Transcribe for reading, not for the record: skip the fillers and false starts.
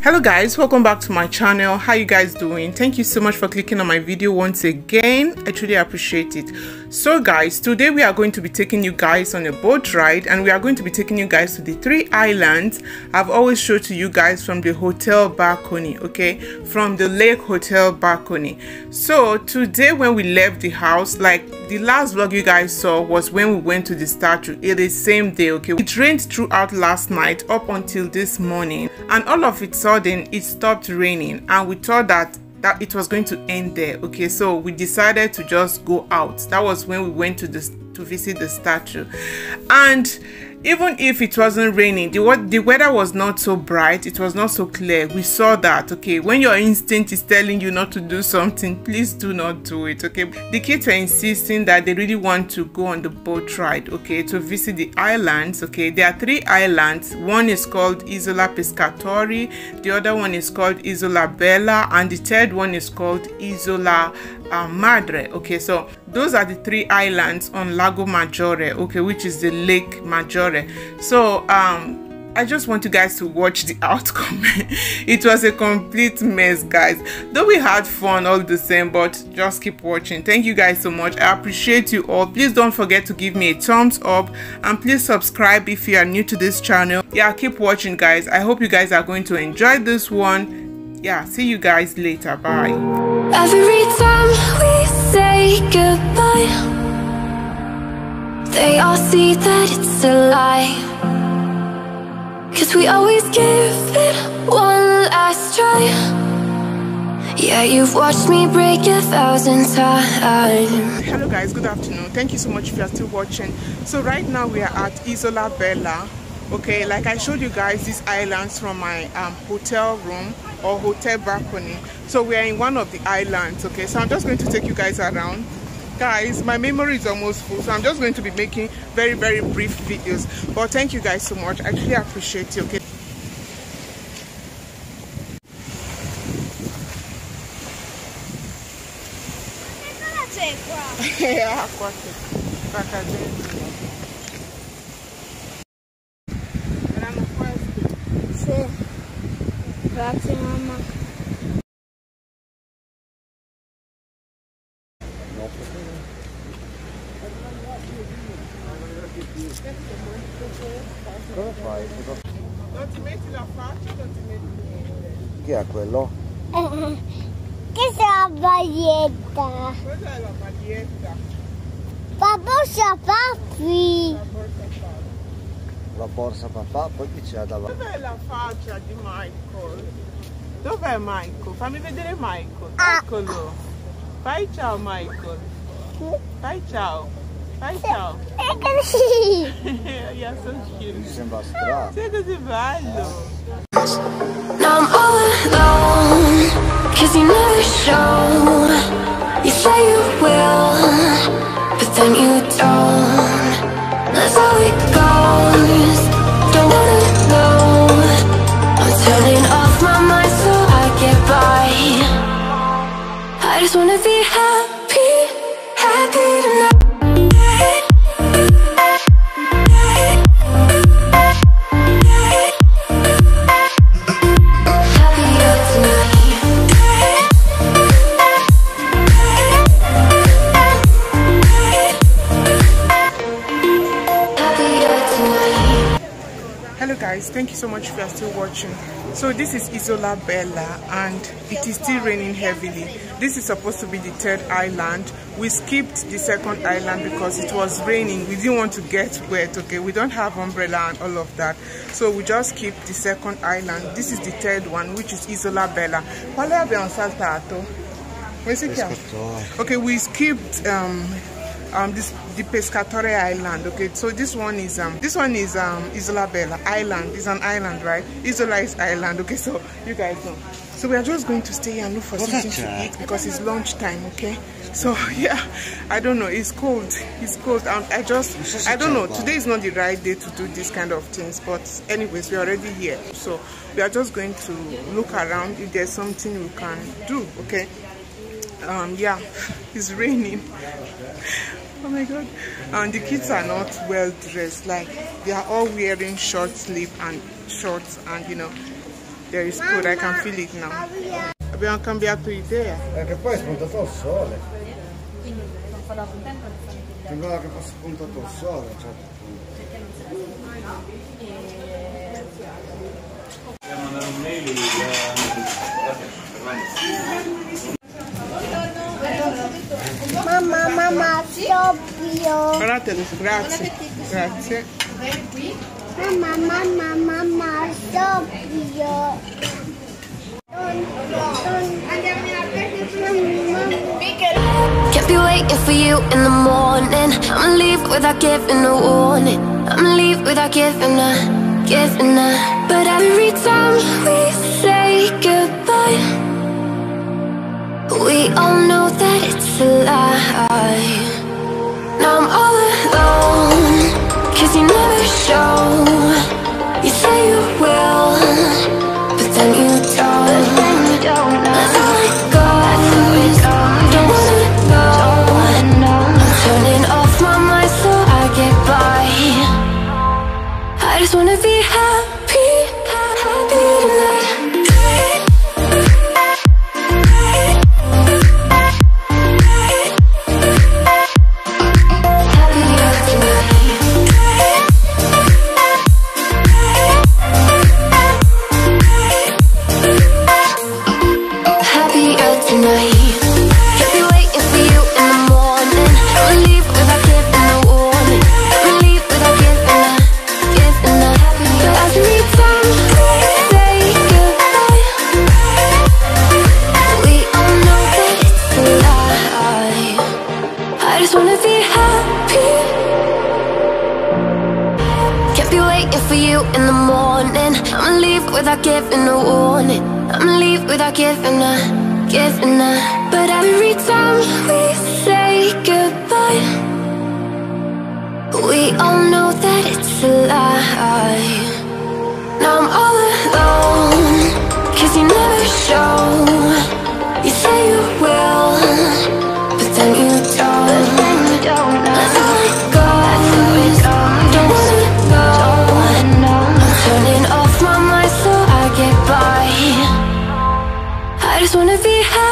Hello guys, welcome back to my channel. How you guys doing? Thank you so much for clicking on my video once again. I truly appreciate it. So guys, today we are going to be taking you guys on a boat ride, and we are going to be taking you guys to the 3 islands I've always showed to you guys from the hotel balcony, okay, from the lake hotel balcony. So today when we left the house, like the last vlog you guys saw was when we went to the statue. It is same day, okay. It rained throughout last night up until this morning, and all of a sudden it stopped raining, and we thought that it was going to end there, okay. So we decided to just go out. That was when we went to visit the statue. And even if it wasn't raining, the weather was not so bright, it was not so clear. We saw that, okay, when your instinct is telling you not to do something, please do not do it, okay. The kids were insisting that they really want to go on the boat ride, okay, to visit the islands, okay. There are 3 islands. One is called Isola Pescatori, the other one is called Isola Bella, and the third one is called Isola Madre, okay. So those are the 3 islands on Lago Maggiore, okay, which is the Lake Maggiore. So I just want you guys to watch the outcome. It was a complete mess, guys, though we had fun all the same, but just keep watching. Thank you guys so much. I appreciate you all. Please don't forget to give me a thumbs up, and please subscribe if you are new to this channel. Yeah, keep watching, guys. I hope you guys are going to enjoy this one. Yeah, see you guys later. Bye. Every time we say goodbye, they all see that it's a lie, 'cause we always give it one last try. Yeah, you've watched me break 1,000 times. Hello guys, good afternoon. Thank you so much if you are still watching. So right now we are at Isola Bella, okay. Like I showed you guys these islands from my hotel room or hotel balcony. So we are in one of the islands, okay. So I'm just going to take you guys around. Guys, my memory is almost full, so I'm just going to be making very brief videos, but thank you guys so much. I really appreciate you, okay. Grazie mamma. Cosa fai? Non ti metti la faccia, non ti metti... Chi è quello? Che è la maglietta? Cos'è la maglietta? La borsa papi. La borsa papà, poi chi c'è davanti? Dov'è la faccia di Michael? Dov'è Michael? Fammi vedere Michael. Eccolo. Fai ciao Michael. Fai ciao. Fai ciao. È così. You're so cute. Mi sembra strano. Sei così bello. Now I'm all alone, 'cause you never show. You say you will, but then you don't. That's how it goes. Don't wanna know. I'm turning off my mind so I get by. I just wanna be happy, happy tonight. Hello guys, thank you so much if you are still watching. So this is Isola Bella, and it is still raining heavily. This is supposed to be the 3rd island. We skipped the 2nd island because it was raining. We didn't want to get wet, okay. We don't have umbrella and all of that, so we just skipped the 2nd island. This is the 3rd one, which is Isola Bella. Quale abbiamo saltato? Okay, we skipped the Pescatore Island, okay. So this one is Isola Bella Island. Is an island, right? Isola is island, okay. So you guys know. So we are just going to stay here and look for something to eat because it's lunchtime, okay. So yeah, I don't know, it's cold, I don't know, today is not the right day to do this kind of things, but anyways, we're already here, so we are just going to look around if there's something we can do, okay. Yeah, it's raining. Oh my god. And the kids are not well dressed, like they are all wearing short sleeve and shorts, and you know, There is good, I can feel it now. Abbiamo cambiato idea. Che poi è spuntato il sole. Sembrava che fosse spuntato il sole a un certo punto. Mamma, Tokyo. Guardate, grazie. Grazie. Mamma, Tokyo. Can't be waiting for you in the morning. I'ma leave without giving a warning. I'ma leave without giving a. But every time we say goodbye, we all know that it's a lie. Now I'm all alone, 'cause you never show. You say you will, but then you don't. Let's let go. Don't wanna know. I'm turning off my mind so I get by. I just wanna be happy, happy tonight. Without giving a warning, I'ma leave without giving a. But every time we say goodbye, we all know that it's a lie. Now I'm all alone, 'cause you never show. You say you will, but then you don't. Let's let go. Don't wanna know. I'm turning off my mind so I get by. I just wanna be happy.